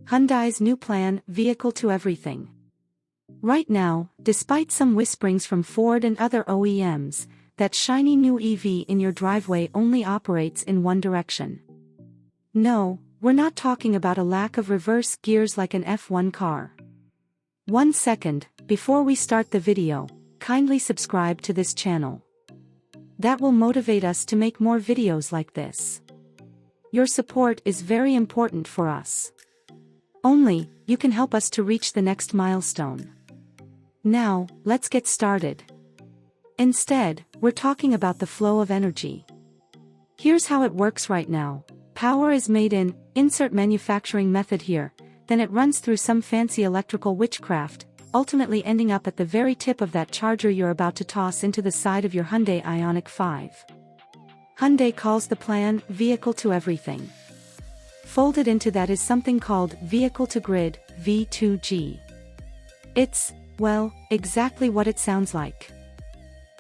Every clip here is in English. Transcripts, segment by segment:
Hyundai's new plan, vehicle to everything. Right now, despite some whisperings from Ford and other OEMs, that shiny new EV in your driveway only operates in one direction. No, we're not talking about a lack of reverse gears like an F1 car. 1 second, before we start the video, kindly subscribe to this channel. That will motivate us to make more videos like this. Your support is very important for us. Only, you can help us to reach the next milestone. Now, let's get started. Instead, we're talking about the flow of energy. Here's how it works right now. Power is made in, insert manufacturing method here, then it runs through some fancy electrical witchcraft, ultimately ending up at the very tip of that charger you're about to toss into the side of your Hyundai Ioniq 5. Hyundai calls the plan, vehicle to everything. Folded into that is something called vehicle to grid, V2G. It's, well, exactly what it sounds like.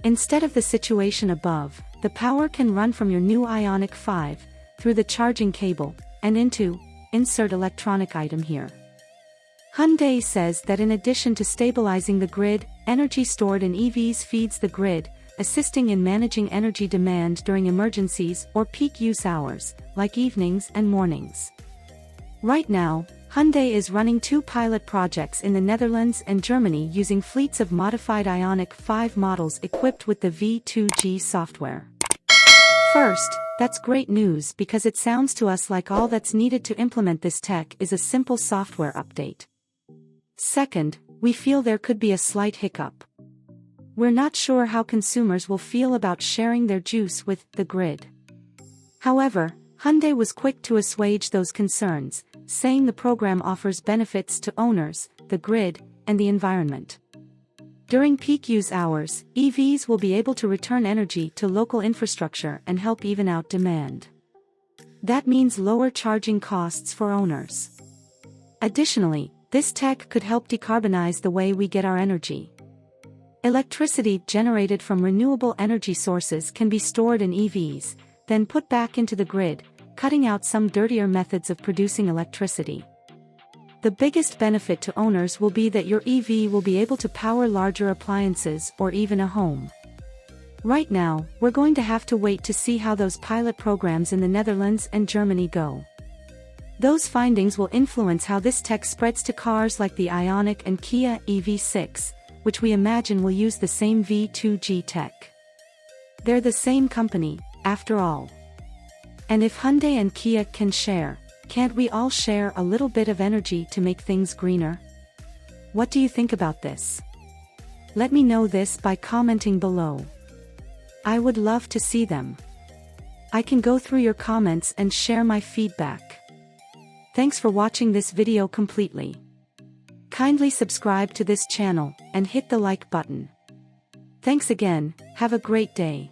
Instead of the situation above, the power can run from your new Ioniq 5, through the charging cable, and into, insert electronic item here. Hyundai says that in addition to stabilizing the grid, energy stored in EVs feeds the grid, assisting in managing energy demand during emergencies or peak use hours, like evenings and mornings. Right now, Hyundai is running 2 pilot projects in the Netherlands and Germany using fleets of modified Ioniq 5 models equipped with the V2G software. First, that's great news because it sounds to us like all that's needed to implement this tech is a simple software update. Second, we feel there could be a slight hiccup. We're not sure how consumers will feel about sharing their juice with the grid. However, Hyundai was quick to assuage those concerns, saying the program offers benefits to owners, the grid, and the environment. During peak use hours, EVs will be able to return energy to local infrastructure and help even out demand. That means lower charging costs for owners. Additionally, this tech could help decarbonize the way we get our energy. Electricity generated from renewable energy sources can be stored in EVs, then put back into the grid, cutting out some dirtier methods of producing electricity. The biggest benefit to owners will be that your EV will be able to power larger appliances or even a home. Right now, we're going to have to wait to see how those pilot programs in the Netherlands and Germany go. Those findings will influence how this tech spreads to cars like the Ioniq and Kia EV6, which we imagine will use the same V2G tech. They're the same company, after all. And if Hyundai and Kia can share, can't we all share a little bit of energy to make things greener? What do you think about this? Let me know this by commenting below. I would love to see them. I can go through your comments and share my feedback. Thanks for watching this video completely. Kindly subscribe to this channel and hit the like button. Thanks again, have a great day.